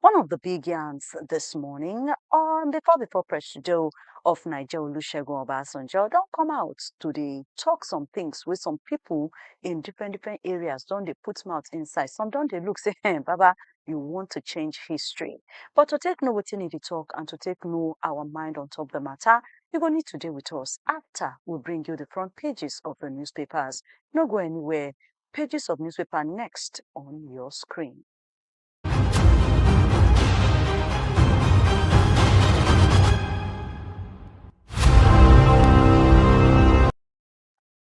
One of the big yarns this morning on the before Presido of Nigeria, Olusegun Obasanjo, don't come out to the talk some things with some people in different areas. Don't they put mouth inside? Some don't they look say, hey, Baba, you want to change history. But to take know what you need to talk and to take know our mind on top of the matter, you're going to need to deal with us after we bring you the front pages of the newspapers. Don't go anywhere. Pages of newspaper next on your screen.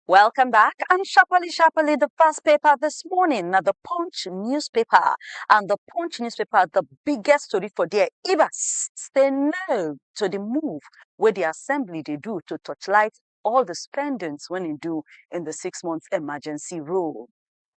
Welcome back, and sharply, the first paper this morning, now the Punch newspaper. And the Punch newspaper, the biggest story for their Ibas, say no to the move where the assembly they do to touchlight all the spendings when they do in the 6 months emergency rule.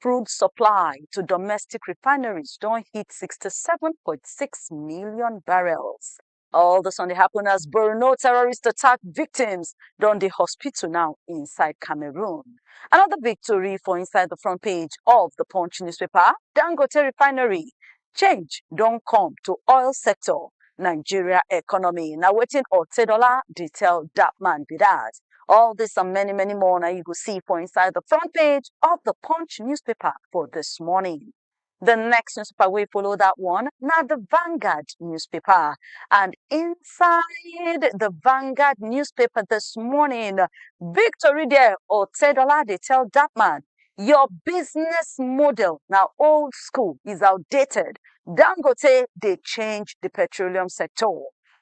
Crude supply to domestic refineries don't hit 67.6 million barrels. All this only happened as Borno terrorist attack victims done the hospital now inside Cameroon. Another victory for inside the front page of the Punch newspaper, Dangote refinery. Change don't come to oil sector, Nigeria economy. Now waiting $10 detail that man be that. All this and many more now you will see for inside the front page of the Punch newspaper for this morning. The next newspaper we follow that one, now the Vanguard newspaper. And inside the Vanguard newspaper this morning, victory there, or $10, they tell that man, your business model, now old school, is outdated. Dangote, they change the petroleum sector.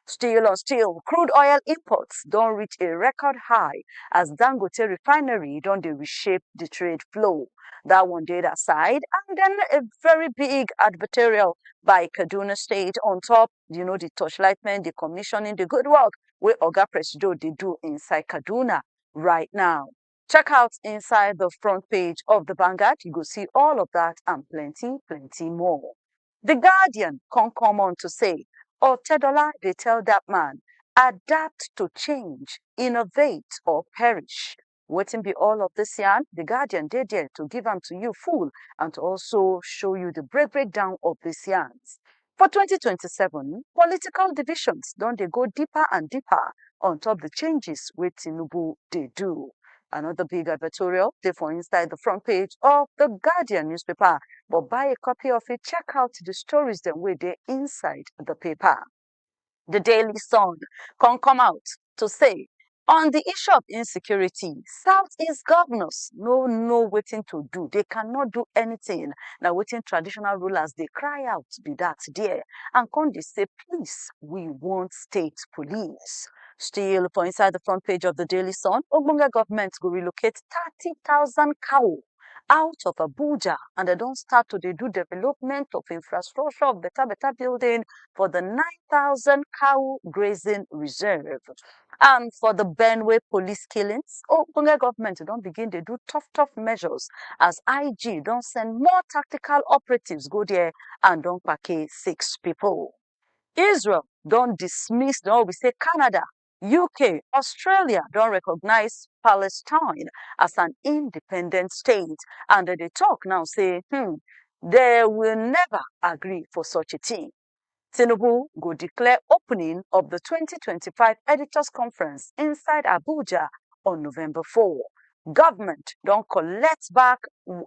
Steel on steel, crude oil imports don't reach a record high as Dangote refinery don't they reshape the trade flow. That one did aside, and then a very big advertorial by Kaduna State on top, the torchlightment, the commissioning, the good work where Oga Presido they do inside Kaduna right now. Check out inside the front page of the Vanguard. You go see all of that and plenty more. The Guardian come on to say, $10, they tell that man, adapt to change, innovate or perish. Waiting be all of this yarn, the Guardian did there to give them to you full and to also show you the breakdown of these yarns. For 2027, political divisions don't they go deeper and deeper on top the changes with Tinubu they do. Another big advertorial, they for inside the front page of the Guardian newspaper. But buy a copy of it, check out the stories that were there inside the paper. The Daily Sun can come out to say, on the issue of insecurity, Southeast governors no waiting to do. They cannot do anything. Now waiting traditional rulers, they cry out, be that there. And come they say, please, we want state police. Still, for inside the front page of the Daily Sun, Ogbonge government will relocate 30,000 cow out of Abuja, and they don't start to do development of infrastructure of better building for the 9,000 cow grazing reserve. And for the Benue police killings, Ogbonge government don't begin to do tough measures as IG don't send more tactical operatives go there and don't pack 6 people. Israel don't dismiss, we say Canada, UK, Australia don't recognize Palestine as an independent state. And they talk now say, they will never agree for such a thing. Tinubu go declare opening of the 2025 Editors Conference inside Abuja on November 4. Government don't collect back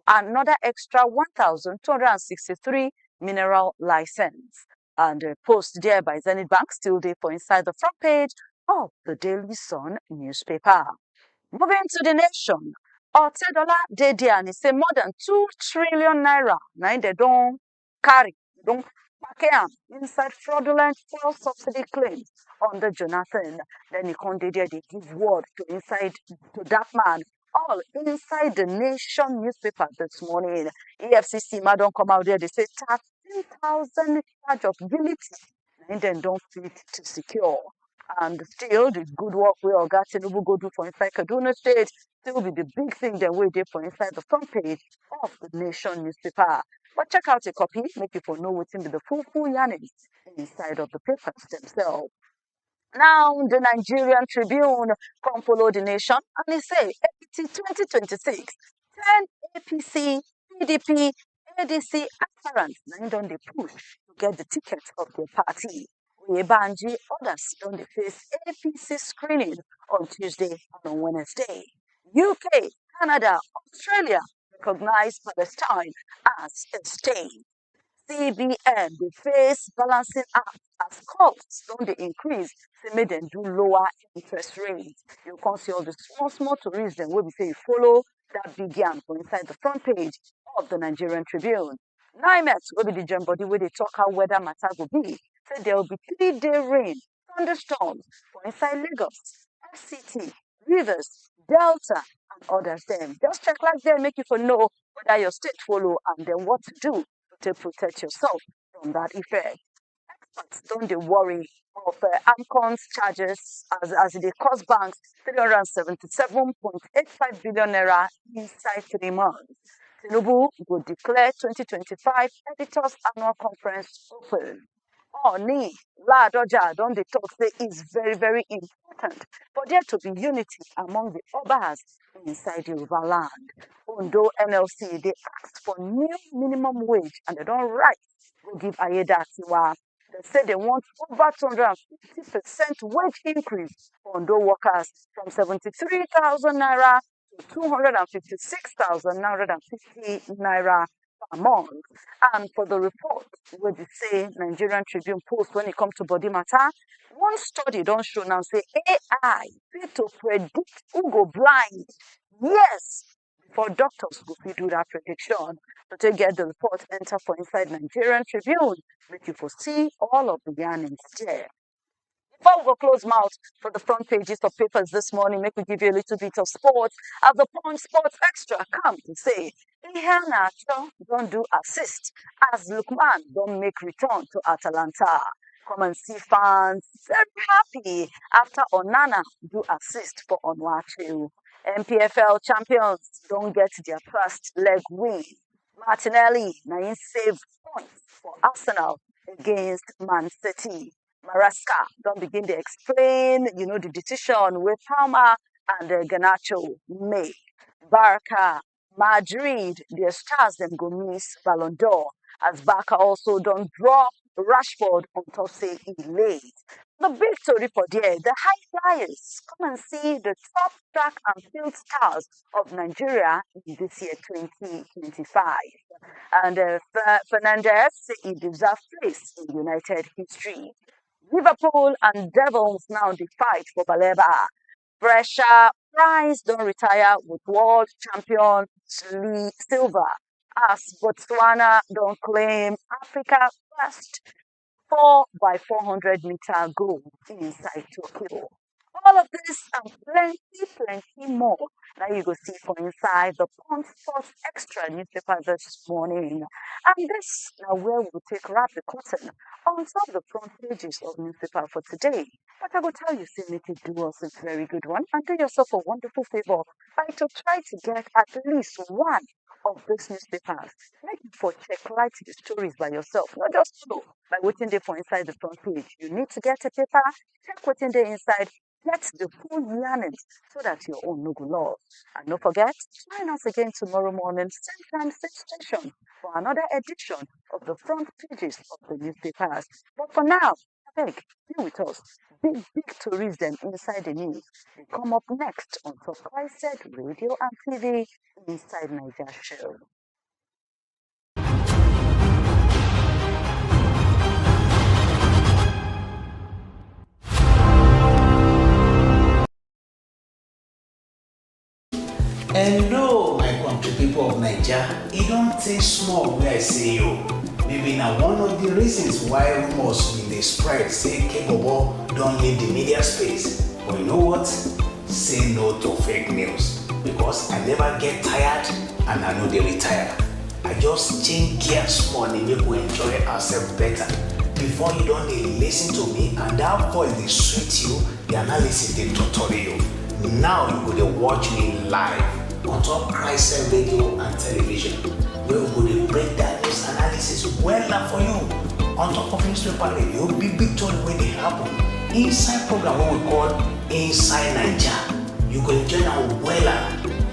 another extra 1,263 mineral license. And post there by Zenith Bank still there for inside the front page of the Daily Sun newspaper. Moving to the Nation, $10 dey there and say more than 2 trillion naira. Now they don't carry, don't pack am inside fraudulent fuel subsidy claims under Jonathan. Then he come dey there, they give word to that man. All inside the Nation newspaper this morning. EFCC ma don't come out there, they say 13,000 charge of guilty. And then don't fit to secure. And still, the good work we all got Tinubu go do for inside Kaduna State still be the big thing that we did for inside the front page of the Nation newspaper. But check out a copy, make people know what's in the full yarnings inside of the papers themselves. Now, the Nigerian Tribune come follow the Nation and they say, APC 2026, 10 APC, PDP, ADC aspirants now don't they push to get the ticket of their party. Oyebanji others don't they face APC screening on Tuesday and on Wednesday. UK, Canada, Australia recognize Palestine as a state. CBN, the face balancing act as costs don't they increase, they made them do lower interest rates. You can see all the small tourists then will be say you follow that big yarn for inside the front page of the Nigerian Tribune. NIMET will be the gem body where they talk how weather matter will be. Say there will be 3-day rain, thunderstorms for inside Lagos, FCT, Rivers, Delta, and others. Them just check like there, make you for know whether your state follow and then what to do to protect yourself from that effect. But don't they worry of AMCON's charges as they cost banks 377.85 billion naira inside 3 months. Tinubu will declare 2025 Editors Annual Conference open. Oni, Ladoja, don't they talk say is very, very important for there to be unity among the Obas inside Yoruba land. Ondo NLC, they asked for new minimum wage and they don't write. Go give Ayedatiwa. They say they want over 250% wage increase for Ondo workers from 73,000 naira to 256,950 naira per month. And for the report, where they say Nigerian Tribune Post when it comes to body matter, one study don't show now say AI fit to predict who go blind. Yes, for doctors go fit do that prediction. So to get the report, enter for inside Nigerian Tribune, make you foresee all of the yarnings there. Before we go close mouth for the front pages of papers this morning, make me give you a little bit of sports. As the Punch Sports Extra come to say, Iheanacho don't do assist as Lukman don't make return to Atalanta. Come and see fans very happy after Onana do assist for Onwachu. MPFL champions don't get their first leg win. Martinelli now save points for Arsenal against Man City. Maresca don't begin to explain, the decision with Palmer and Garnacho made. Barca, Madrid, their stars them go miss Ballon d'Or as Barca also don't drop Rashford on top say he late. The big story for there, the high flyers come and see the top track and field stars of Nigeria in this year 2025. And Fernandez say he deserves place in United history. Liverpool and Devils now the fight for Baleba. Pressure Price don't retire with world champion Silva as Botswana don't claim Africa first 4x400 meter goal inside Tokyo. All of this and plenty more now you go see for inside the Punch Sports Extra newspaper this morning. And this now where we'll take wrap the curtain on top of the front pages of newspaper for today. But I will tell you, see, make it do us a very good one and do yourself a wonderful favor by to try to get at least one of these newspapers. Make it for check light the stories by yourself, not just know by waiting there for inside the front page. You need to get a paper, check what's in there inside, get the full yarnings so that your own no go lost. And don't forget, join us again tomorrow morning, same time, same station, for another edition of the front pages of the newspapers. But for now, I beg, be with us. Big stories then inside the news. They come up next on Top Said Radio and TV Inside Niger Show. Hello, my country people of Nigeria. It don't take small where I say you. Maybe now one of the reasons why rumors in the spread say Kebobo don't leave the media space. But you know what? Say no to fake news. Because I never get tired and I know they retire. I just change gears more and make we enjoy ourselves better. Before you don't listen to me and that voice they sweet you, the analysis they tutorial you. Now you go to watch me live on Top Christ Radio and television. Where we go to break that news analysis well for you. On top of newspaper radio, big story when they happen. Inside program what we call Inside Nigeria. You go enjoy now well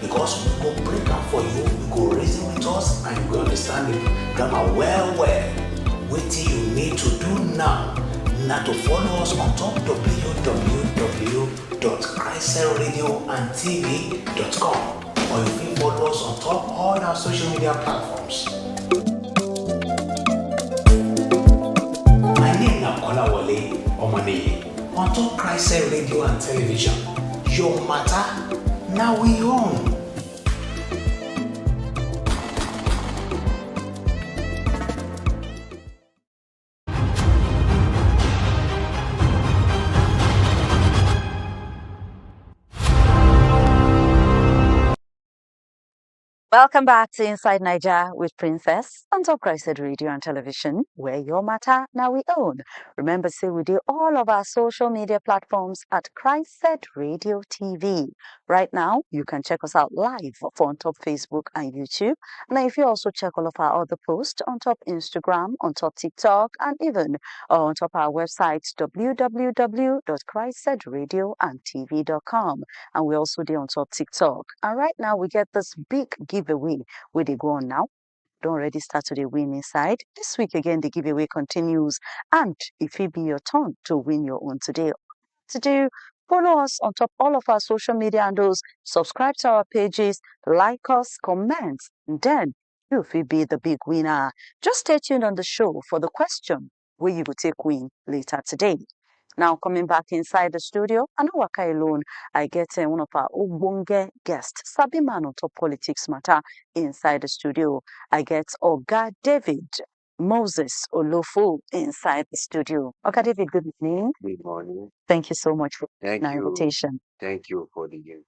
because we go break up for you, we go raise it with us and you go understand the grammar well well. Wetin you need to do now na to follow us on top www.christradioandtv.com or you fit follow us on top all our social media platforms. My name na Kolawole Omoniyi on top Christ Radio and Television. Your matter na we own. Welcome back to Inside Niger with Princess on Top Christ Radio and Television, where your matter now we own. Remember, say we do all of our social media platforms at Christ Radio TV. Right now, you can check us out live on top Facebook and YouTube. And if you also check all of our other posts on top Instagram, on top TikTok, and even on top our website, www.christradioandtv.com. And we also do on top TikTok. And right now, we get this big giveaway where they go on now. Don't already start to the win inside. This week again, the giveaway continues. And if it be your turn to win your own today, to do, follow us on top all of our social media handles, subscribe to our pages, like us, comment, and then you will be the big winner. Just stay tuned on the show for the question where you will take win later today. Now, coming back inside the studio, I know waka alone. I get one of our Ogbonge guests, sabi man on top politics matter inside the studio. I get Oga David Moses Olofo inside the studio. Oga David, good evening. Good morning. Thank you so much for Thank the you. invitation. Thank you for the gift.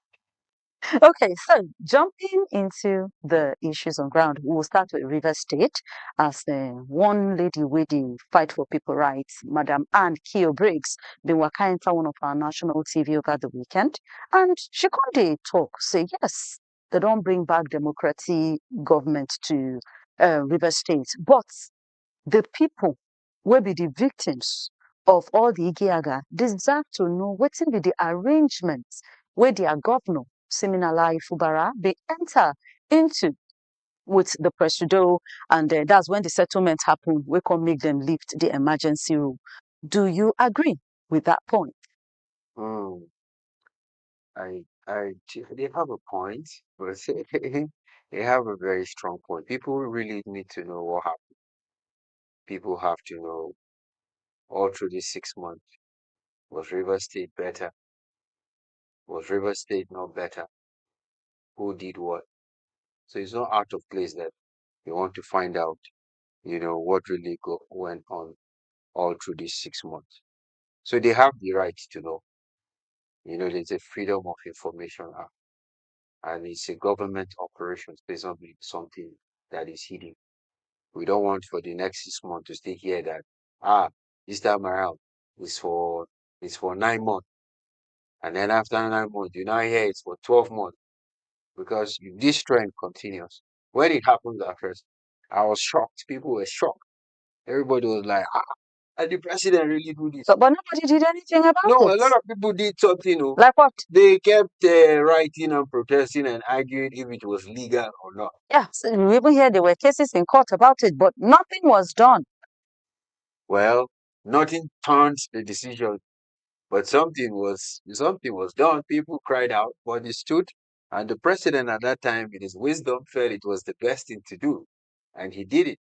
Okay, so jumping into the issues on ground, we'll start with River State as one lady with the fight for people rights, Madam Ann-Kio Briggs, been working into one of our national TV over the weekend, and she couldn't talk, say yes, they don't bring back democratic government to River State, but the people will be the victims of all the Igiaga deserve to know what will be the arrangements where their governor, Siminala Fubara, they enter into with the Presido, and that's when the settlement happened. We can make them lift the emergency rule. Do you agree with that point? Mm, they have a point, but they have a very strong point. People really need to know what happened. People have to know all through these 6 months. Was River State better? Was River State not better? Who did what? So it's not out of place that you want to find out, what really went on all through these 6 months. So they have the right to know. There's a Freedom of Information Act, and it's a government operation. It's not something that is hidden. We don't want for the next 6 months to stay here that this time around it's for 9 months, and then after 9 months you now hear it's for 12 months, because if this trend continues, when it happened at first, I was shocked. People were shocked. Everybody was like, and the president really do this. But nobody did anything about No, it. a lot of people did something. Like what? They kept writing and protesting and arguing if it was legal or not. Yeah, so we even hear there were cases in court about it, but nothing was done. Well, nothing turns the decision, but something was done. People cried out, but they stood, and the president at that time, in his wisdom, felt it was the best thing to do, and he did it.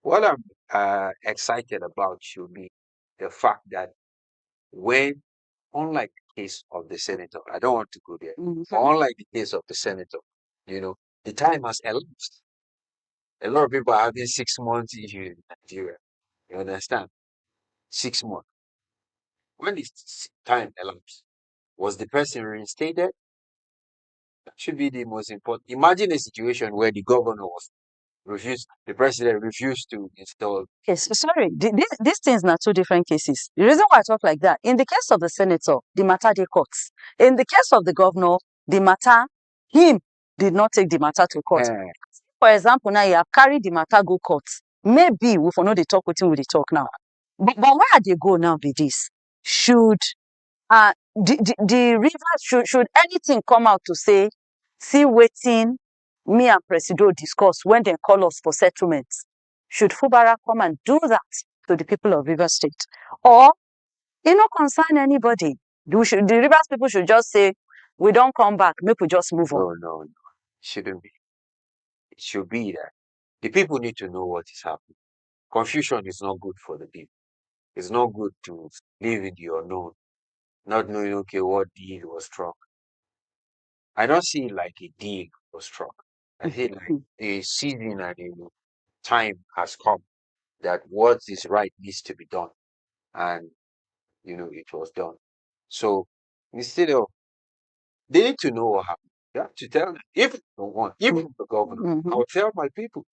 What I'm excited about should be the fact that when, unlike the case of the senator, I don't want to go there, but unlike the case of the senator, the time has elapsed. A lot of people are having 6 months issue in Nigeria. You understand? 6 months. When this time elapsed, was the person reinstated? That should be the most important. Imagine a situation where the governor the president refused to install. Yes, sorry, these things are two different cases. The reason why I talk like that, in the case of the senator, the matter they courts. In the case of the governor, the matter, him did not take the matter to court. For example, now you have carried the matter go court. Maybe we for know they talk with him, we talk now. But where they go now be this? Should the river should anything come out to say, see waiting me and Presido discuss when they call us for settlements. Should Fubara come and do that to the people of Rivers State? Or it not concern anybody. The Rivers people should just say, we don't come back, make we just move on. No, no, no. It shouldn't be. It should be that the people need to know what is happening. Confusion is not good for the people. It's not good to live in the unknown, not knowing, okay, what deal was struck. I don't see it like a deal was struck. I see it like a season and a time has come that what is right needs to be done. And, it was done. So instead of, they need to know what happened. You have to tell them. If you don't want, even the governor, I'll tell my people.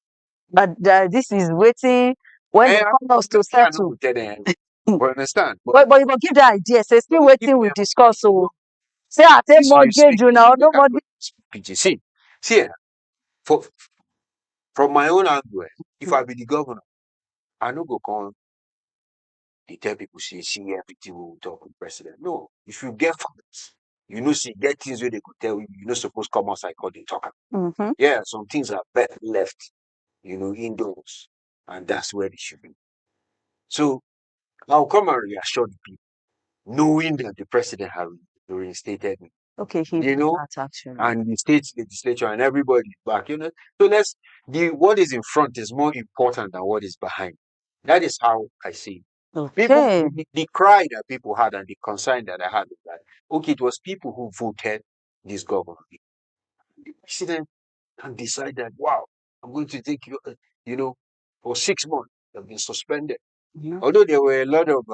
But this is waiting when they And come us to I settle. will tell them. You understand? But you go give the idea. Say still If waiting we them- discuss. So say I take this you mortgage speak, you now. Nobody. PG. See, for, from my own angle, if I be the governor, I no go come. They tell people, see everything we will talk with president. No, if you get facts, see, get things where they could tell you, you're not supposed to come outside because they talk. Yeah, some things are better left, indoors, and that's where they should be. So I'll come and reassure the people, knowing that the president has reinstated me, Okay, he did that actually. and the state legislature and everybody is back, So what is in front is more important than what is behind. That is how I see it. People, Okay. the cry that people had and the concern that I had is that, okay, it was people who voted this government. The president can decide that, wow, I'm going to take you, for 6 months, they've been suspended. Although there were a lot of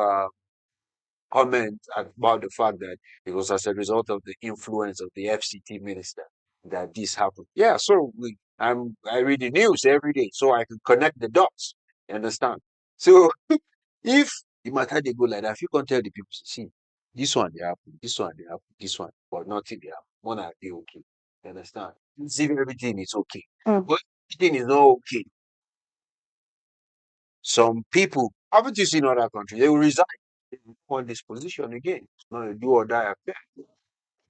comment about the fact that it was as a result of the influence of the FCT minister that this happened. Yeah, so I read the news every day, so I can connect the dots. You understand? So if the matter they go like that, if you can tell the people, see, this one they happen, this one they happen, this one, but nothing they happen. One are they okay? You understand? See if everything is okay. But everything is not okay. Some people, haven't you seen other countries? They will resign. They will want this position again. It's not a do or die affair.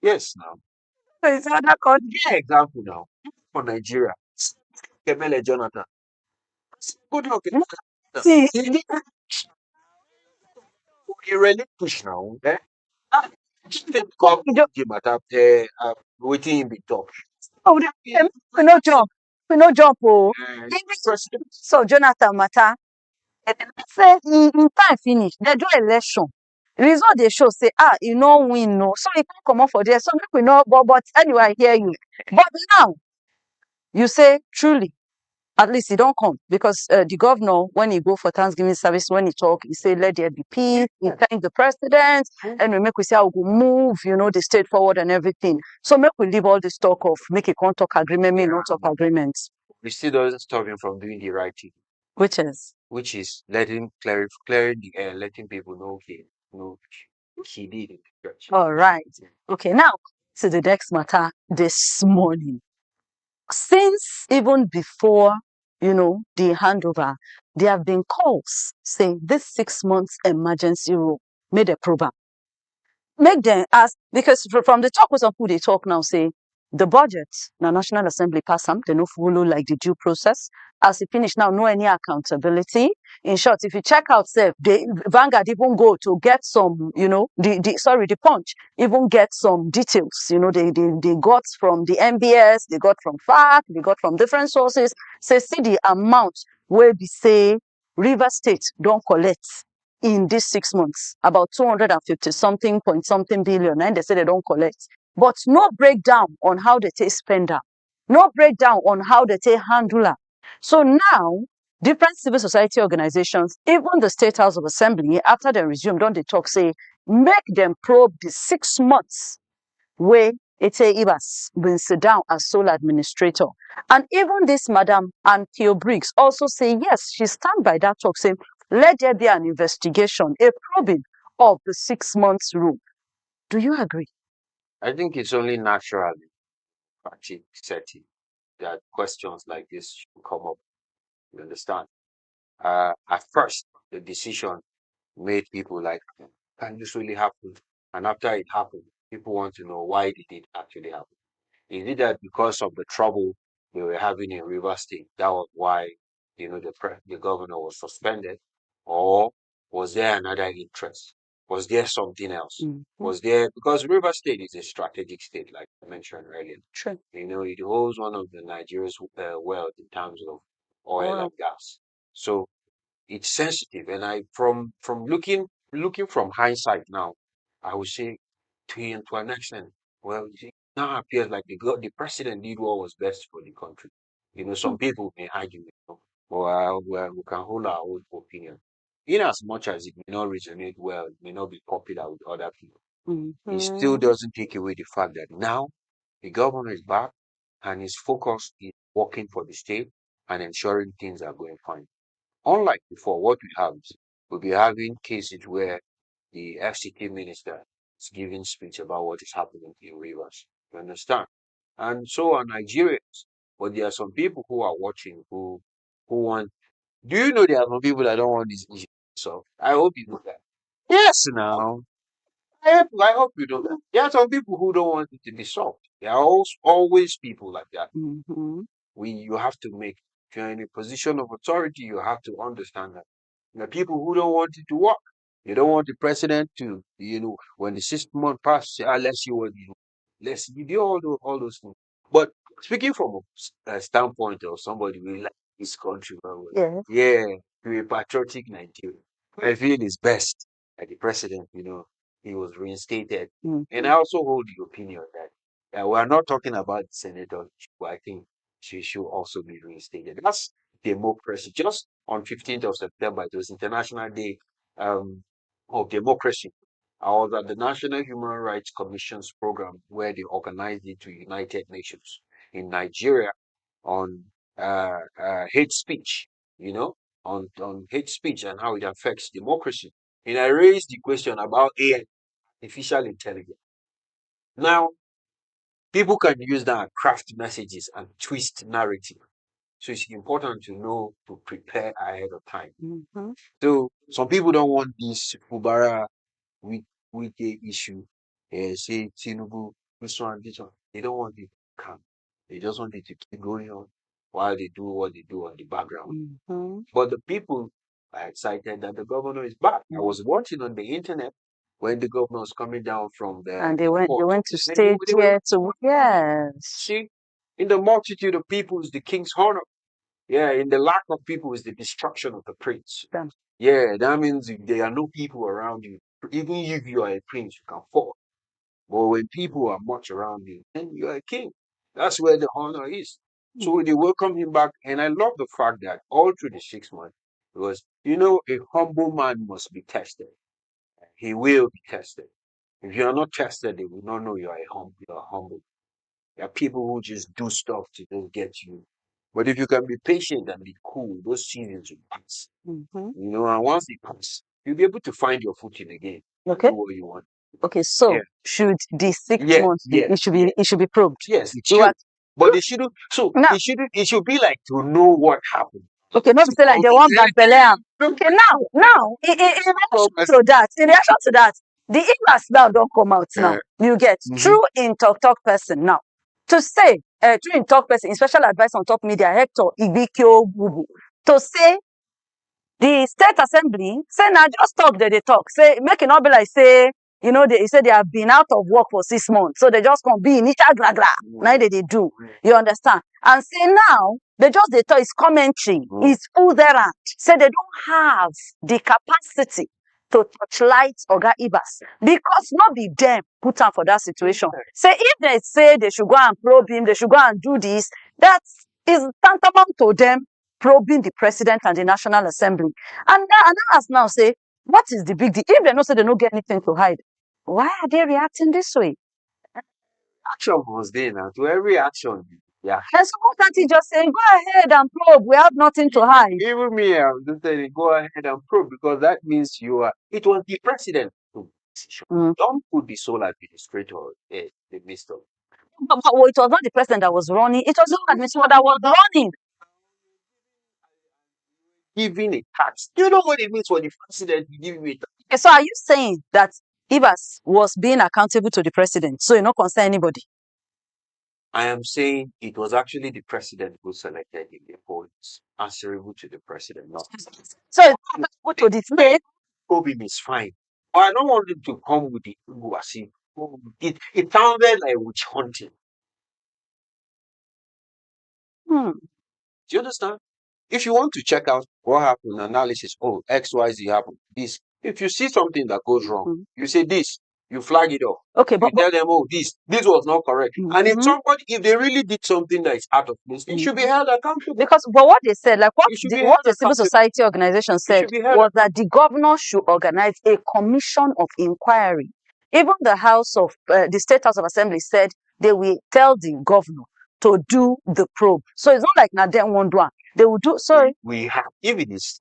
Yes, now. So it's other country. Give an example now. For Nigeria, Kemele Jonathan. Good luck. See, He relinquish now. Eh? Come we don't. game at waiting in the top. Oh, we no jump. We no jump. Oh, President. so Jonathan matter. Say in time finish. They do election. Result they show say you no win no. So you can't come up for there. So make we know. But anyway, I hear you. But now you say truly. At least he don't come because the governor, when he go for Thanksgiving service, when he talk, he say, let there be peace. He thank the president, and we make we say, I will move, the state forward and everything. So make we leave all this talk of make a contract agreement, me not talk agreements. It still doesn't stop him from doing the right thing, Which is? which is clearing the air, letting people know, okay, no, he did it. All right. Okay, now to the next matter this morning. Since even before, the handover, there have been calls saying this 6 months emergency rule made a program. Make them ask, because from the talk with some people, they talk now, say, the budget, now National Assembly pass them, they no follow like the due process. As it finish now, no any accountability. In short, if you check out self, the Vanguard even go to get some, the punch, even get some details, they got from the MBS, they got from FAC, they got from different sources, say, see the amount where we say River State don't collect in these 6 months, about 250 something point something billion, and they say they don't collect. But no breakdown on how they take spender, no breakdown on how they take handler. So now, different civil society organizations, even the State House of Assembly, after they resume, don't they talk, say, make them probe the 6 months where it's a Ibas been sit down as sole administrator. And even this Madam Ann-Kio Briggs also say, yes, she stand by that talk, saying, let there be an investigation, a probing of the 6 months rule. Do you agree? I think it's only naturally practice setting that questions like this should come up. You understand? At first, the decision made people like, can this really happen? And after it happened, people want to know why did it actually happen? Is it that because of the trouble they were having in Rivers State. That was why, the governor was suspended. Or was there another interest? Was there something else? Was there, because Rivers State is a strategic state, like I mentioned earlier. True. It holds one of the Nigeria's wealth in terms of oil Wow. and gas. So it's sensitive, and I from looking from hindsight now, I would say to an extent, well, it now appears like the president did what was best for the country. Some people may argue, well, we can hold our own opinion. In as much as it may not resonate well, it may not be popular with other people, it still doesn't take away the fact that now the governor is back and his focus is working for the state and ensuring things are going fine. Unlike before, what we have is we'll be having cases where the FCT minister is giving speech about what is happening in Rivers. You understand? And so are Nigerians. But there are some people who are watching who want. Do you know there are some people that don't want this issue? So I hope you know that. Yes, now. I hope you know that. There are some people who don't want it to be solved. There are always people like that. You have to make, if you're in a position of authority, you have to understand that there are people who don't want it to work. They don't want the president to, when the 6 month passes, say, let's see what you do. Let's you do all those things. But speaking from a standpoint of somebody who like this country very well, Yes. yeah, to a patriotic Nigerian, I feel it's best that the president, he was reinstated. And I also hold the opinion that we are not talking about the senator, but I think she should also be reinstated. That's democracy. Just on 15th of September, it was International Day um, of Democracy. I was at the National Human Rights Commission's program where they organized it to United Nations in Nigeria on hate speech, on hate speech and how it affects democracy. And I raised the question about AI, artificial intelligence. Now, people can use that and craft messages and twist narrative. So it's important to know to prepare ahead of time. So some people don't want this Fubara with the issue. Say Tinubu, this one. They don't want it to come. They just want it to keep going on while they do what they do on the background. But the people are excited that the governor is back. I was watching on the internet when the governor was coming down from the And they went court. to And they stage were here to yes. see, in the multitude of people is the king's honor. Yeah, in the lack of people is the destruction of the prince. Damn. Yeah, that means if there are no people around you, even if you are a prince, you can fall. But when people are much around you, then you are a king. That's where the honor is. So they welcome him back. And I love the fact that all through the 6 months, because, a humble man must be tested. He will be tested. If you are not tested, they will not know you are humble. There are people who just do stuff to just get you. But if you can be patient and be cool, those seasons will pass. And once they pass, you'll be able to find your footing again. Okay. Do what you want. Okay. So Yeah. should the 6 Yeah, months be? yeah, It should be. It should be probed. Yes, it You should. are But they shouldn't. So now. it should be like to know what happened. Okay, not to say like they want back Beleam. Okay, now, in reaction to that, the Ibas now don't come out now. You get true in talk person now. To say, true in talk person, in special advice on top media, Hector Igbikiowubu, to say the state assembly say now just talk they talk. Say make it not be like say, they say they have been out of work for 6 months. So they just gonna be initial gra gra. Now they do. You understand? And say now they just they talk is commentary, is full there and say they don't have the capacity to touchlight Oga Ibas because not be them put on for that situation. Say if they say they should go and probe him, they should go and do this, that is tantamount to them probing the president and the National Assembly. And I ask now, say, what is the big deal? If they don't say they don't get anything to hide, why are they reacting this way? Action was there now. To every action, yeah. And so why can't he just say, go ahead and probe, we have nothing to hide? Even me, I'm just saying, go ahead and probe because that means it was the president who decision. Don't put the sole administrator in the midst of. But it was not the president that was running, it was the administrator that was running. Giving a tax. Do you know what it means for the president to give you a tax? Okay, so are you saying that Ibas was being accountable to the president, so you not concern anybody? I am saying it was actually the president who selected him. Therefore, it's answerable to the president, not. So it's not to the state. Obim is fine. But I don't want him to come with the ego as if it sounded like witch hunting. Hmm. Do you understand? If you want to check out what happened, analysis, oh, XYZ happened, this. If you see something that goes wrong, Mhm. you say this, you flag it off. Okay, You tell them, oh, this was not correct. And if Mhm. they really did something that is out of place, they should be held accountable. Because but what they said, like They should be what held the civil accountable. society organization They said should be held was that the governor should organize a commission of inquiry. Even the the State House of Assembly said they will tell the governor to do the probe. So it's not like now them won't do it. They will do. Sorry. We have, if it is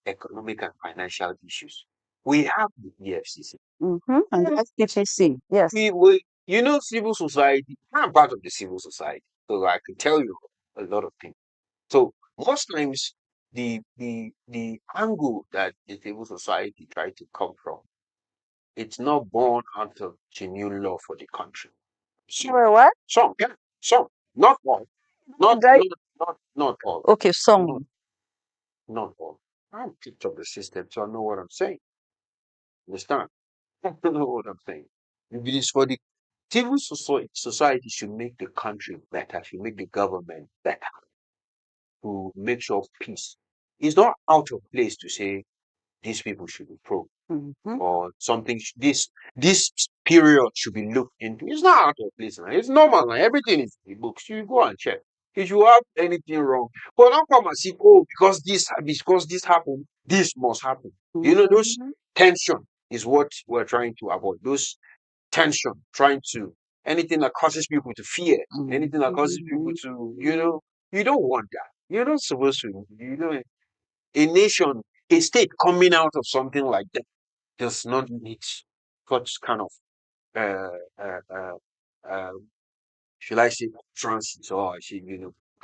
economic and financial issues, we have the EFCC. And the SPPC, yes. You know, civil society. I'm part of the civil society, so I can tell you a lot of things. So most times, the angle that the civil society try to come from, it's not born out of genuine law for the country. Wait, what? Yeah, some, not all, not Right. not all, Okay, not, some. not all. I'm picked up the system, so I know what I'm saying. Understand? I know what I'm saying. If it is for the society should make the country better, should make the government better to make sure peace. It's not out of place to say these people should be probed or something. This period should be looked into. It's not out of place. Now. It's normal. Now. Everything is in the books. You go and check. If you have anything wrong, but don't come and say, oh, because this happened, this must happen. You know, those tension is what we're trying to avoid. Those tension, trying to anything that causes people to fear, anything that causes people to, you don't want that. You're not supposed to, a nation, a state coming out of something like that does not need such kind of, uh, uh, uh, uh, should I say, transit or, Okay,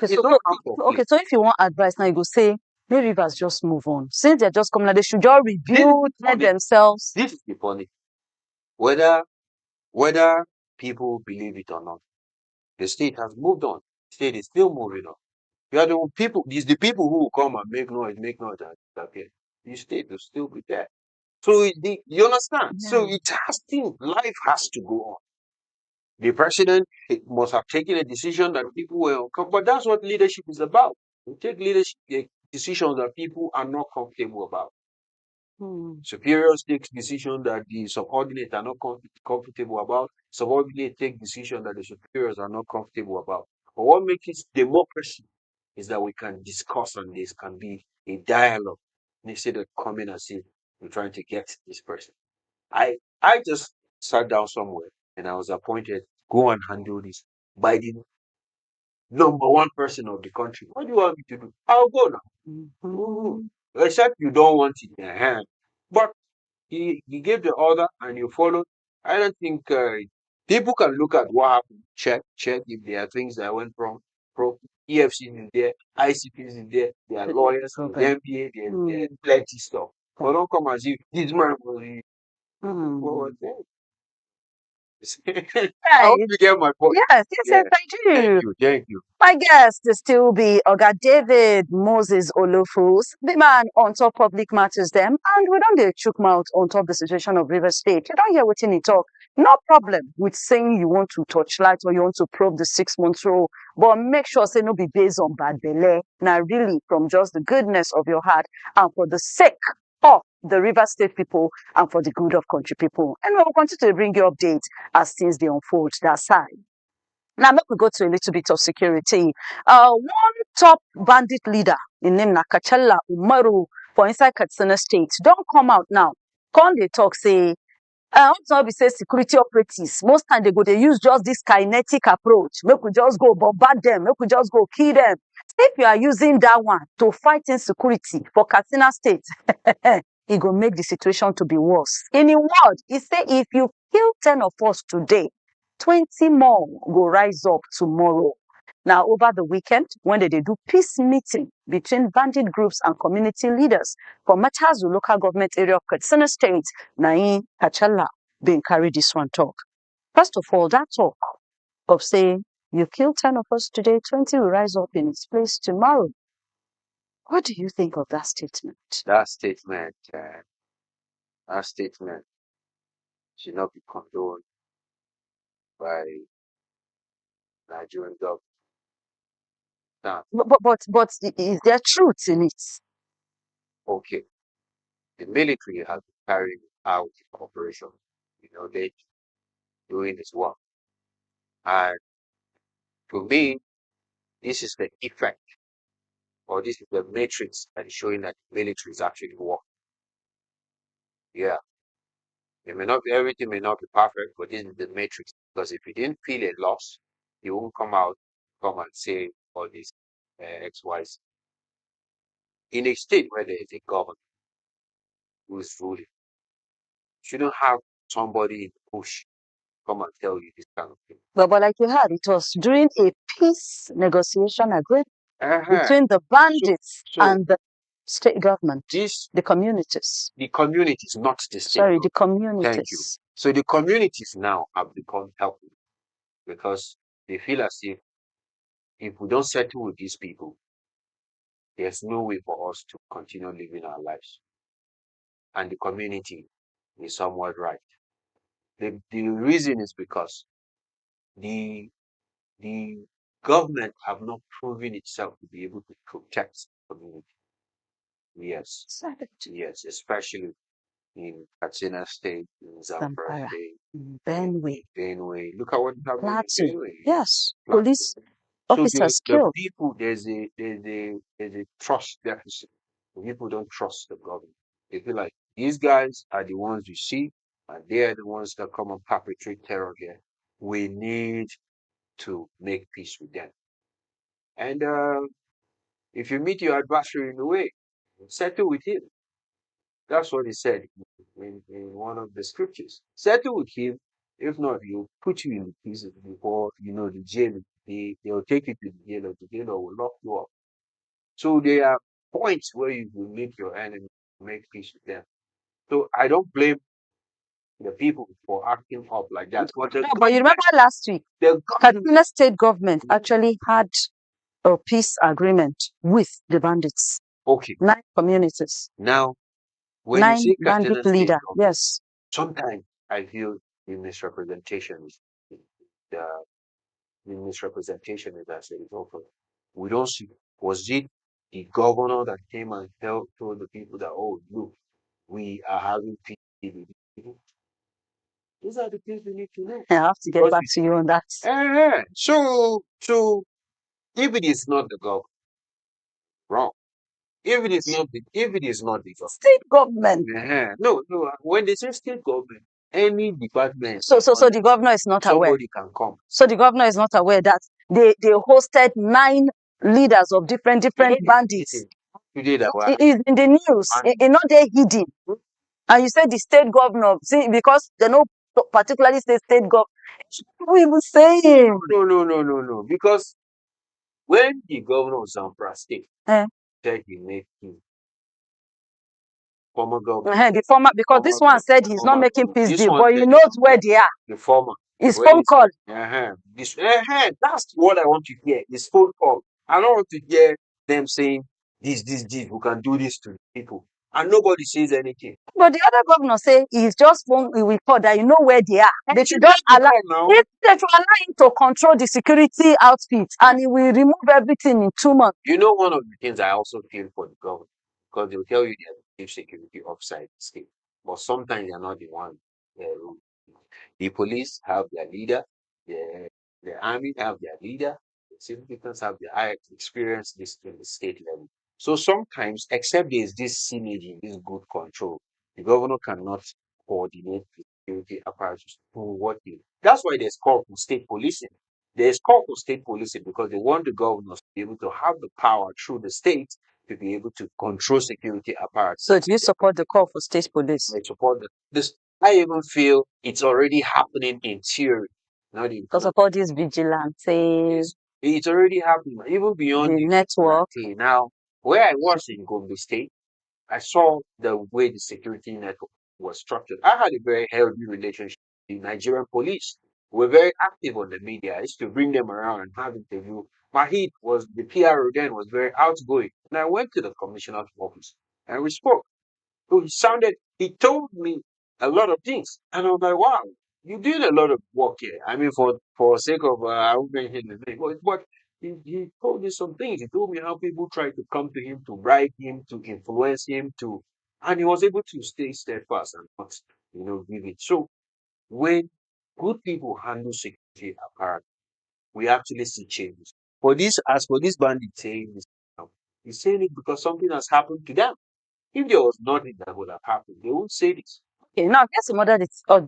it's not out of place. so if you want advice now, you go say, maybe Rivers just move on. Since they're just coming out, they should just rebuild themselves. This is the funny. Whether people believe it or not, the state has moved on. The state is still moving on. You are the people. These the people who will come and make noise, and disappear. The state will still be there. So you understand? So it has to. Life has to go on. The president must have taken a decision that people were, but that's what leadership is about. You take leadership decisions that people are not comfortable about. Superiors take decisions that the subordinates are not comfortable about. Subordinates take decisions that the superiors are not comfortable about. But what makes it democracy is that we can discuss on this, can be a dialogue instead of coming and saying we're trying to get this person. I just sat down somewhere and I was appointed go and handle this by the number one person of the country. What do you want me to do? I'll go now. Mhm. Except you don't want it in your hand. But he gave the order and you followed. I don't think people can look at what happened, check if there are things that went wrong. EFC is there, ICP is there, there are lawyers, there's MPA, there's plenty stuff. But don't come and say this man was. What was that? I hope you get my point. Yes, Yeah. I do. Thank you. My guest will still be Oga David Moses Olofus, the man on top public matters them, and we don't dey chook mouth on top the situation of River State. You don't hear wetin he talk. No problem with saying you want to touch light or you want to probe the 6 months rule, but make sure say no be based on bad belle. Now really from just the goodness of your heart and for the sake of the River State people and for the good of country people. And we will continue to bring you updates as things they unfold that side. Now, make we go to a little bit of security. One top bandit leader in name na Kachala Umaru for inside Katsina State don't come out now. Come they talk say, also be say security operatives. Most time they use just this kinetic approach. Make we just go bombard them. Make we just go kill them. If you are using that one to fight insecurity for Katsina State, it go make the situation to be worse. In a word, he say if you kill 10 of us today, 20 more go rise up tomorrow. Now, over the weekend, when they do peace meeting between bandit groups and community leaders for Matazu local government area of Katsina State, Nain Kachala been carry this one talk. First of all, that talk of saying You kill 10 of us today, 20 will rise up in its place tomorrow. What do you think of that statement? That statement should not be condoned by Nigerian government. Now, But is there truth in it? okay, the military has been carrying out the operation, they doing this work. And to me, this is the effect, or this is the matrix that is showing that the military is actually working. Yeah, everything may not be perfect, but this is the matrix. Because if you didn't feel a loss, you won't come and say all this X, Y, Z. In a state where there is a government who is ruling, shouldn't have somebody in the bush come and tell you this kind of thing. But like you heard, it was during a peace negotiation agreement between the So, bandits so and the state government, the communities. the communities, not the state. Sorry, the government. Thank you. communities. So the communities now have become helpless because they feel as if we don't settle with these people, there's no way for us to continue living our lives. And the community is somewhat right. The reason is because the the government have not proven itself to be able to protect the community. Yes, yes, especially in Katsina State, in Zamfara Zamfara, State, Benue, Look at what happened in Plateau. Benue. Yes, Plateau. police So officers the killed. people, there's a trust deficit. People don't trust the government. They feel like these guys are the ones you see, and they are the ones that come and perpetrate terror here. We need to make peace with them. And if you meet your adversary in the way, settle with him. That's what he said in one of the scriptures. Settle with him. If not, he'll put you in the prison before the jail. They'll take you to the jail, or the jailer will lock you up. So there are points where you will meet your enemy, make peace with them. So I don't blame the people for acting up like that. But you remember last week, the Kaduna state government actually had a peace agreement with the bandits. Okay. 9 communities. Now, when you 9 say bandit Katsina State leader. government, Yes. sometimes I feel the misrepresentation is the misrepresentation is as a result of we don't see. Was it the governor that came and told the people that, oh, look, we are having peace with these people? These are the things we need to know. I have to get Because back to you on that. so if it is not the government, wrong. If it is not the government, State government. no, when they say state government, any department, So the governor is not aware. somebody can come. So the governor is not aware that they hosted 9 leaders of different bandits. Today that It is in the news. It's not there hidden. And you said the state governor, see, because they know particularly state governor. What are you even saying? No. Because when the governor of Zamfara State said he made peace, former governor, the former, because this one said he's not making peace deal, but he knows where they are. the former, His phone call. That's what I want to hear. His phone call. I don't want to hear them saying this, we can do this to people. And nobody says anything. But the other governor say he's just phone report that you know where they are. They should just allow if they should allow him to control the security outfit and he will remove everything in 2 months. You know, one of the things I also feel for the government, because they'll tell you they're chief security officer in the state, but sometimes they're not the one. The police have their leader, the army have their leader, the civil defense have their I experience this in the state level. So sometimes, except there's this synergy, this good control, the governor cannot coordinate the security apparatus to what he. That's why there's call for state policing. There's call for state policing because they want the governors to be able to have the power through the state to be able to control security apparatus. So do you support the call for state police? I support this. I even feel it's already happening in theory, not in because of all these vigilantes. It's already happening, even beyond the network. Now, where I was in Gombe State, I saw the way the security network was structured. I had a very healthy relationship with the Nigerian police. were very active on the media. I used to bring them around and have interview. Mahid was the PRO then, was very outgoing. And I went to the commissioner's office and we spoke. So he told me a lot of things. And I was like, wow, you did a lot of work here. I mean, for sake of, I won't mention his name, but he told me some things. He told me how people tried to come to him, to bribe him, to influence him, and he was able to stay steadfast and not, give it. So when good people handle security apparently, we actually see changes. As for this bandit saying this now, he's saying it because something has happened to them. If there was nothing that would have happened, they won't say this. Okay, now guess some other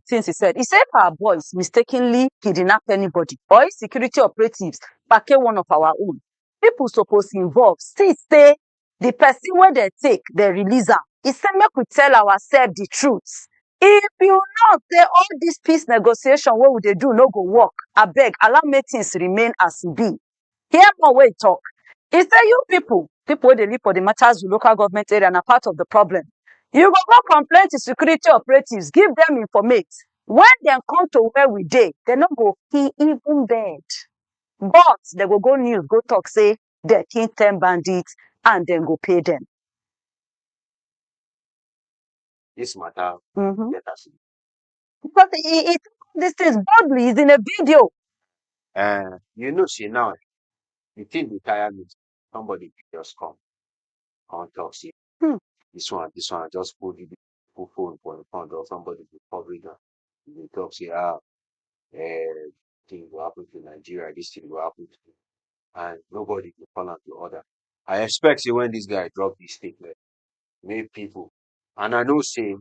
things he said. He said if our boys mistakenly kidnap anybody or if security operatives pack one of our own, people supposed involve still say the person where they take, they release am. He said make we tell ourselves the truth. If you know say all this peace negotiation what would they do no go work, abeg allow make things remain as e be. Hear more wey e talk. He say you people wey dey live for the matters local government area na part of the problem. You go complain to security operatives, give them informate. When dem come to where we dey, dem no go kill even bird. But dem go news, go talk say dem kill 10 bandits and dem go pay them. This matter, let us see. Because he took these things boldly, he's in a video. See now, the thing dey tire me. Somebody just come and talk, see, this one just put the phone for the front or somebody will cover it. They talk, say, thing will happen to Nigeria, this thing will happen to, and nobody will call out the order. I expect say when this guy drop this statement, make people, and I know say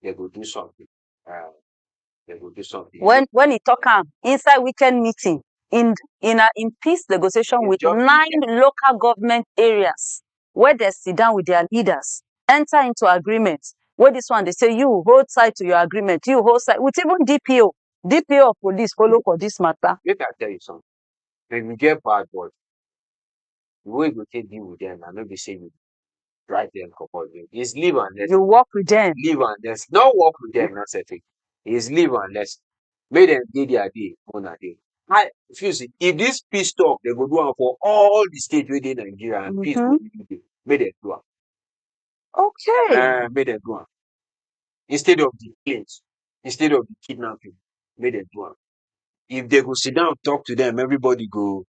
they go do something. They go do something. When he talk inside weekend meeting in peace negotiation with 9 local government areas where they sit down with their leaders, enter into agreement. Where this one they say you hold side to your agreement, you hold side with even DPO of police follow for this matter. Make I tell you something. When we get bad boys, the way we take deal with them, I know they say you drive them couple is live and let you work with them. Live and let's not work with them, not setting. Is live and let's make them day their day on a day. If you see, if this peace talk, they go do it for all the states within Nigeria and peace will be made them do it. Okay. Made them do it. Instead of the killings, instead of the kidnapping, made them do it. If they go sit down, talk to them, everybody go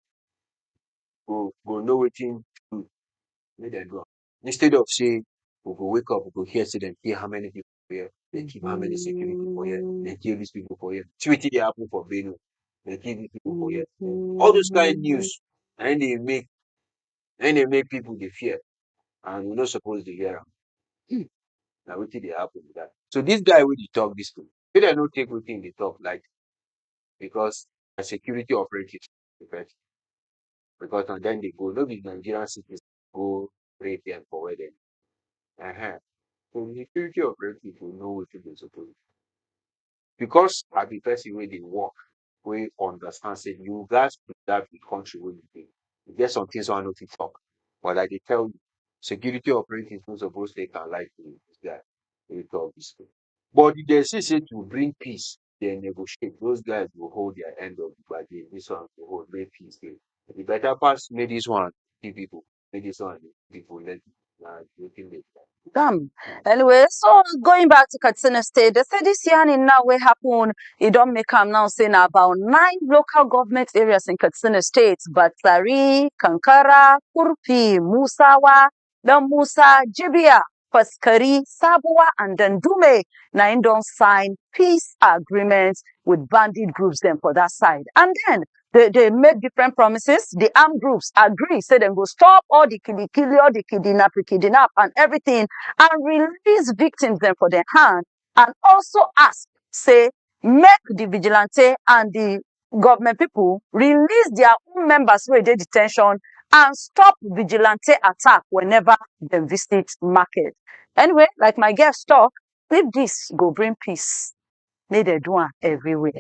know what to do. Made them do it. Instead of say, we go wake up, we go hear, say them hear how many people here, they keep how many security for here, they kill these people for here. See what they happen for Benue, they kill these people for here. All those kind of news, and they make people they fear, and we're not supposed to hear them. Now what did they happen with that? So this guy when he talk this thing, they don't take what they talk like because a security operative because and then they go, no be Nigerian citizens go rape them for where they so the security operative will know what they suppose do. Because I be person where they work, we understand say you guys preserve the country where you be. You get some things I know to talk. But like they tell you, security operatives not supposed to take and like this guy. They talk this thing. But if they say to bring peace, they negotiate. Those guys will hold their end of the bargain. This one will hold make peace there. The better pass made this one kill people. Made this one people let looking later. Damn. Anyway, so going back to Katsina State, they say this year in now what happen, it don't make them now saying about 9 local government areas in Katsina State, Batsari, Kankara, Kurpi, Musawa, the Musa, Jibia, Paskari, Sabuwa, and Dandume. Now don't sign peace agreements with bandit groups then for that side. And then they made different promises. The armed groups agree, say they go stop all the killy, all the kidnap, and everything, and release victims then for their hand, and also ask, say, make the vigilante and the government people release their own members who are in detention and stop vigilante attack whenever they visit market. Anyway, like my guest talk, if this go bring peace, may they do it everywhere.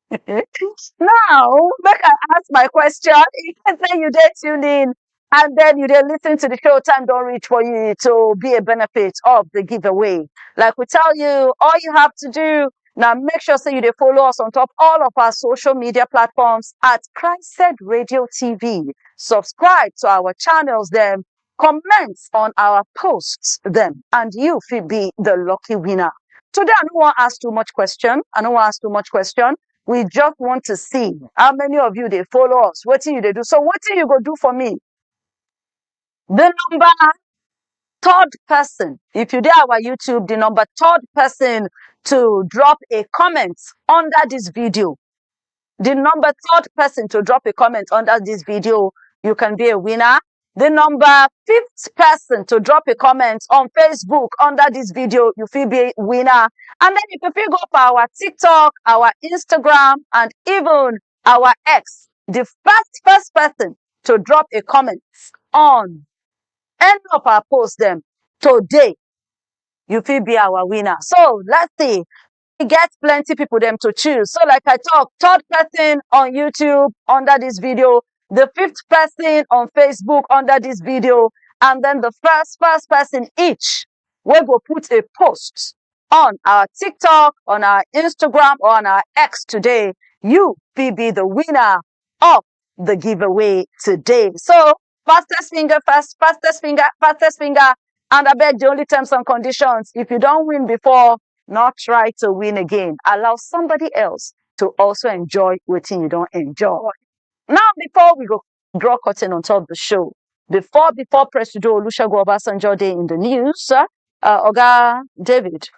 Now, make I ask my question. You can say you did tune in and then you did listen to the show. Time don't reach for you to be a benefit of the giveaway. Like we tell you, all you have to do Now make sure say you dey follow us on top all of our social media platforms at Christ Said Radio TV. Subscribe to our channels them, comment on our posts them, and you will be the lucky winner. Today I don't want to ask too much question. We just want to see how many of you they follow us. What you they do? So what you go do for me? The number third person, if you did our YouTube, the number third person to drop a comment under this video, the number third person to drop a comment under this video, you can be a winner. The number fifth person to drop a comment on Facebook under this video, you will be a winner. And then if you go for our TikTok, our Instagram, and even our X, the first person to drop a comment on any of our posts them today, you will be our winner. So let's see. We get plenty people them to choose. So like I talk, third person on YouTube under this video, the fifth person on Facebook under this video, and then the first person each. We go put a post on our TikTok, on our Instagram, or on our X today. You will be the winner of the giveaway today. So fastest finger first, fastest finger. And I beg the only terms and conditions. If you don't win before, not try to win again. Allow somebody else to also enjoy what you don't enjoy. Now, before we go draw curtain on top of the show, before President Olusegun Obasanjo Day in the news, Oga David,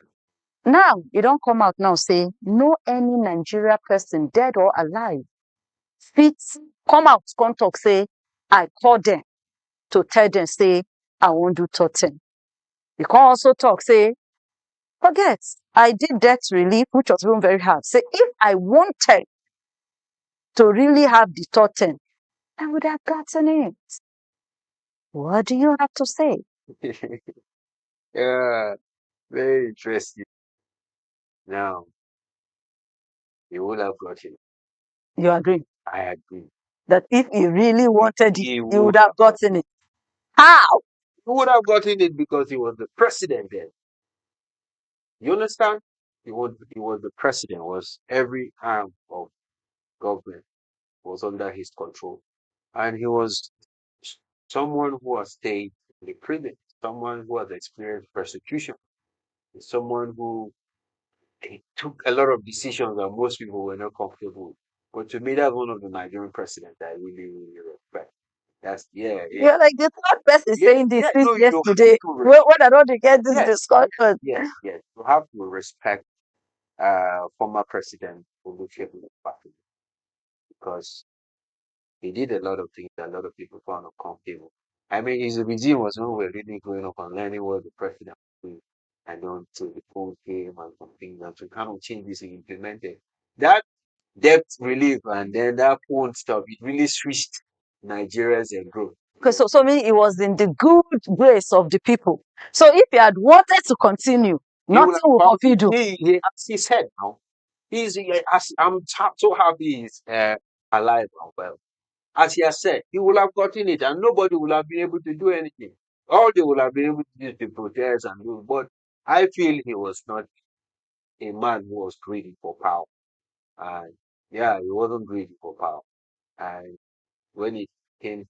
now you don't come out now say no any Nigeria person dead or alive fit come out come talk say I call them to tell them say I won't do certain. You can also talk say forget, I did debt relief, which was even very hard. Say, if I wanted to really have the third 10, I would have gotten it. What do you have to say? Yeah, very interesting. Now, you would have got it. You agree I agree. that if he really wanted it, He he would would have gotten it. How? He would have gotten it because he was the president then. You understand? He was the president, was every arm of government was under his control. And he was someone who has stayed in the prison, someone who has experienced persecution, someone who he took a lot of decisions that most people were not comfortable with. But to me, that's one of the Nigerian presidents I really, really respect. That's yeah, yeah. You're like the third person Yeah, saying this yeah, since no, you have yesterday. to When I don't get this yes, discussion. yes. You have to respect former president Olusegun Obasanjo because he did a lot of things that a lot of people found uncomfortable. I mean, his regime was when we were really growing up and learning what the president was doing, and then until the phone came and some things and some kind of changes he implemented. That debt relief and then that phone stuff, it really switched Nigeria's growth. Okay, so mean it was in the good grace of the people. So if he had wanted to continue, He will nothing have would found have do. he as he said now. So happy he's alive and well. As he has said, he will have gotten it, and nobody will have been able to do anything. All they will have been able to do is to protest and do. But I feel he was not a man who was greedy for power, and yeah, he wasn't greedy for power. And when it came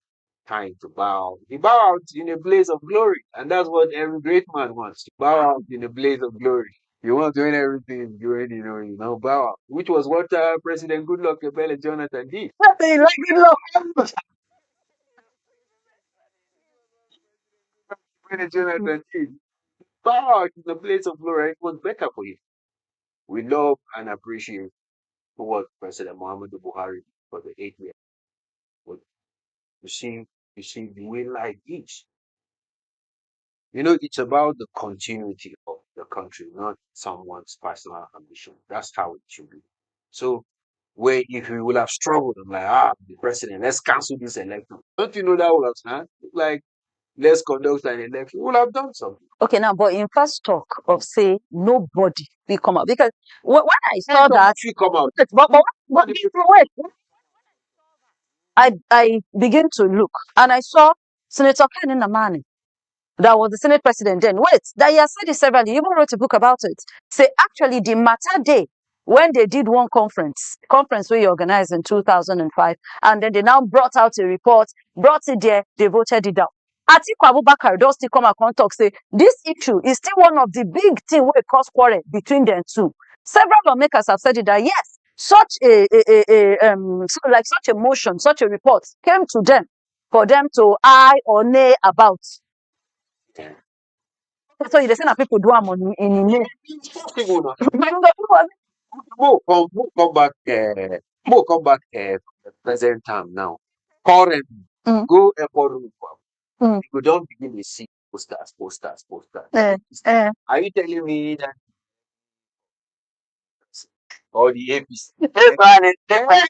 time to bow, he bowed out in a blaze of glory, and that's what every great man wants: to bow out in a blaze of glory. You want to win everything, you know, bow out, which was what President Goodluck Ebele Jonathan did. Nothing like it, love. President Jonathan did. Bow out in the place of glory. It was better for him. We love and appreciate what President Muhammadu Buhari for the 8 years. But you see, the way life is. You know, it's about the continuity of the country, not someone's personal ambition. That's how it should be. So, where if we would have struggled, I'm like, the president, let's cancel this election. Don't you know that would have like, let's conduct an election? We would have done something. Okay, now, but in first talk of say nobody will come out because when I saw Somebody that, should come out. but wait, I begin to look and I saw Senator Ken Namani, that was the Senate president then. Wait, that he has said it severally. He even wrote a book about it. Say actually the matter day when they did one conference we organized in 2005, and then they now brought out a report, brought it there, they voted it down. Atiku Abubakar don still come and come talk say this issue is still one of the big thing wey cause quarrel between them two. Several lawmakers have said it that yes, such like such a motion, such a report came to them for them to aye or nay about. So you say na people do am in nay. People More come back present time now. Current Mm, go airport room. mm, You don't begin to see posters. eh, eh. Are you telling me that or the APC? Man, it's different.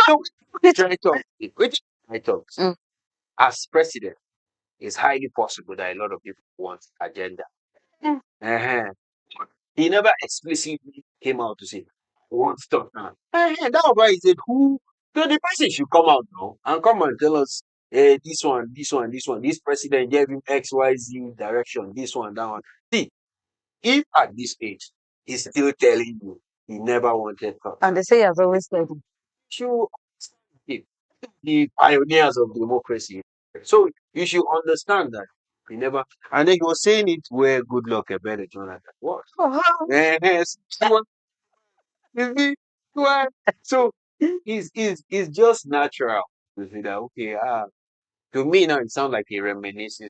So which I talk, which I talk, Mm. as president, it's highly possible that a lot of people want agenda. Mm. Uh-huh. He never explicitly came out to say, "I want stuff now." That's why he said, "Who?" So the person should come out now and come and tell us, this president gave him XYZ direction, this one, that one. See, if at this age he's still telling you he never wanted to, And they say he has always said it. you understand the pioneers of democracy. So you should understand that he never, and then he was saying it where good luck a better Jonathan was. Yes, you see, why? So it's just natural to say that okay, to me now it sounds like a reminiscence.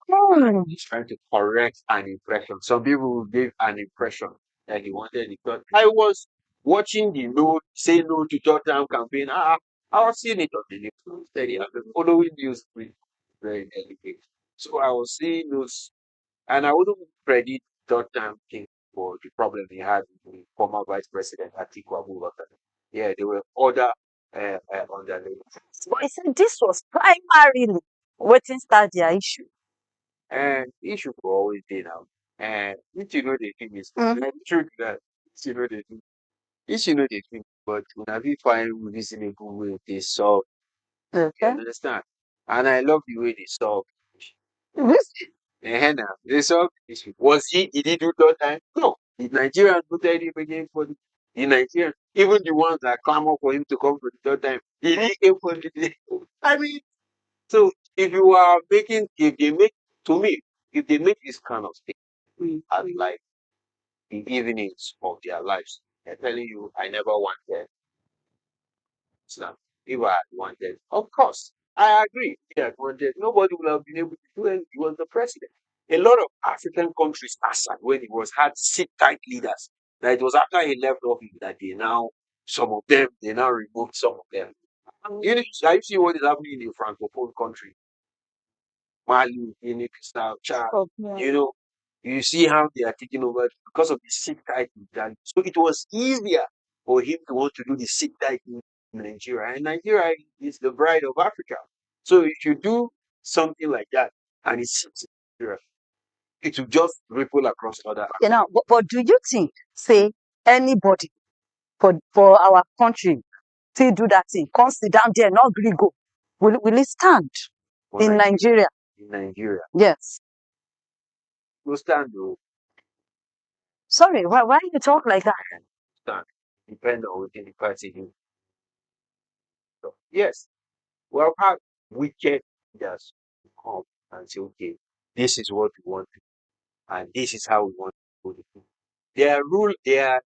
Mm. He's trying to correct an impression. Some people will give an impression that he wanted it. But I was watching the no say no to Tottenham campaign. I was seeing it on the news. Steady. I've been following news very delicate. So I was seeing those, and I wouldn't credit Tottenham thing for the problem he had with the former Vice President Atiku Abubakar. Yeah, there were other underlying. But he said this was primarily waiting start their issue. And issue will always be now. And if you know the thing is Mhm. true to that. If you know the thing. If you know the thing, but when we find reasonable way they solve, you Okay. understand? And I love the way they solve. Mhm. Now, they solve the issue. Was he did do that time? No. The Nigerians voted him again for the Nigerians. Even the ones that clamor for him to come for the third time. He came for the I mean, so if you are making if they make to me, if they make this kind of thing at like the evenings of their lives, they're telling you I never wanted Islam. If I had wanted, of course, I agree. If I had wanted, nobody would have been able to do anything. He was the president. A lot of African countries asked when he was had sit tight leaders. That it was after he left office that they now some of them they now removed some of them. You know, I see what is happening in the francophone country. Mali, Guinea Bissau, Chad, Oh, yeah. you see how they are taking over because of the sick tight mentality. So it was easier for him to want to do the sick tight in Nigeria. And Nigeria is the bride of Africa. So if you do something like that and it sits in Nigeria, it will just ripple across other. Okay, now, but do you think, say, anybody for our country still do that thing, come sit down there, not gree go, will it stand For in Nigeria. Nigeria? In Nigeria. Yes. No stand though. Sorry, why you talk like that? Stand. Depend on within the party. So, yes. Well, how wicked leaders come and say, okay, this is what we want, and this is how we want to do it. There are rule. There are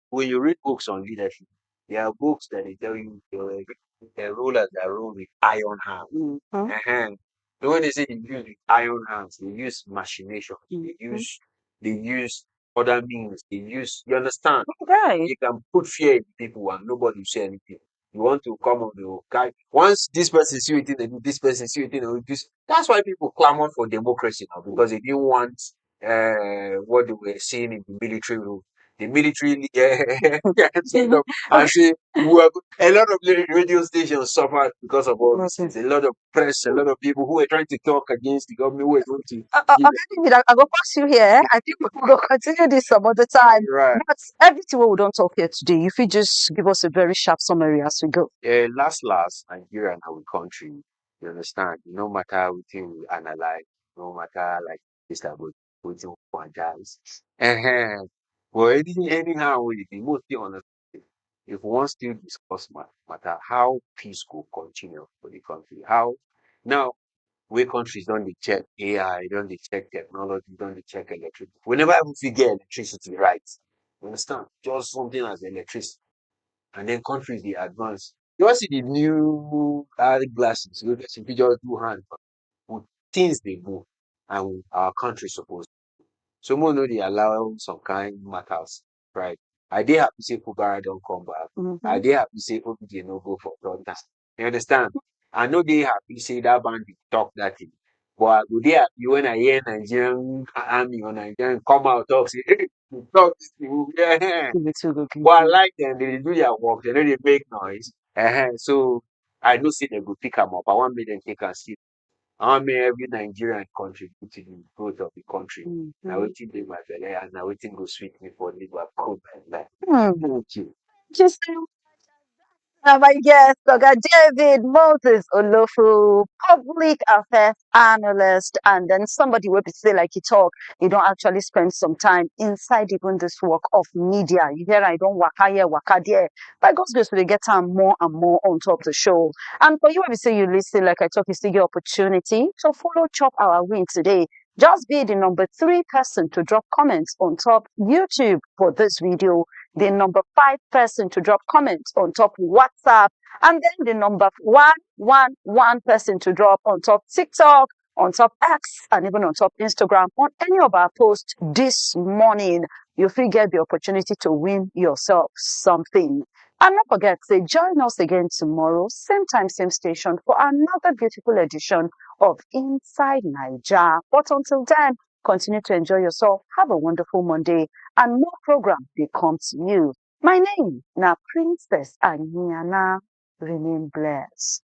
when you read books on leadership, there are books that they tell you the rulers that rule with iron hands. Mhm. Uh-huh. So when they say they use with iron hands, they use machination. They Mhm. use other means. They use you understand. Right. You can put fear in people and nobody will say anything. You want to come on the guy. Once this person see anything they do, this person see anything they do this. That's why people clamor for democracy now because they didn't want what they were seeing in the military rule. The military stand up and say a lot of radio stations suffered because of all these Okay. things. A lot of press, a lot of people who were trying to talk against the government who were going to give Okay, David, I go pass you here. I think we will continue this some other time. right. But everything we don't talk here today, if you just give us a very sharp summary as we go. Last, Nigeria and our country, you understand, no matter what you analyze, no matter like this about what you want guys. But anyhow, we dey mostly understand. If one still discuss matter, how peace go continue for the country. How now where countries don't dey check AI, don't dey check technology, don't dey check electricity. We never even fit get electricity right. You understand? Just something as electricity. And then countries dey advance. You wan see the new glasses wey person fit just do hand with things dey move and our country suppose. So more no dey allow some kind matters, right? I dey happy say Fubara don come back. I dey happy say OBJ no go for protest. You understand? I no dey happy say that bandit talk that thing. But I go dey happy when I hear Nigerian army or Nigerian come out talk say, hey, you talk this thing. Yeah. But I like them, they dey do their work, they no dey make noise. So I know say they go pick am up. I want make them take am serious. I want make every Nigerian contribute to the growth of the country. Now wetin dey my belle and now wetin go sweet me for liver. Thank you. Just my guest, Dr. David Moses Olofu, public affairs analyst, and then somebody will be say like you talk, you don't actually spend some time inside even this work of media. You hear I don't waka here, waka there. By God's grace, we get time more and more on top of the show. And for you, when we say you listen, like I talk, you still get opportunity to follow Chop Our Win today. Just be the number 3 person to drop comments on top YouTube for this video, the number 5 person to drop comments on top WhatsApp, and then the number 111 person to drop on top TikTok, on top X, and even on top Instagram on any of our posts this morning. You will get the opportunity to win yourself something. And not forget, say join us again tomorrow, same time, same station, for another beautiful edition of Inside Naija. But until then, continue to enjoy yourself. Have a wonderful Monday, and more program will come to you. My name na Princess Anyana. Remain blessed.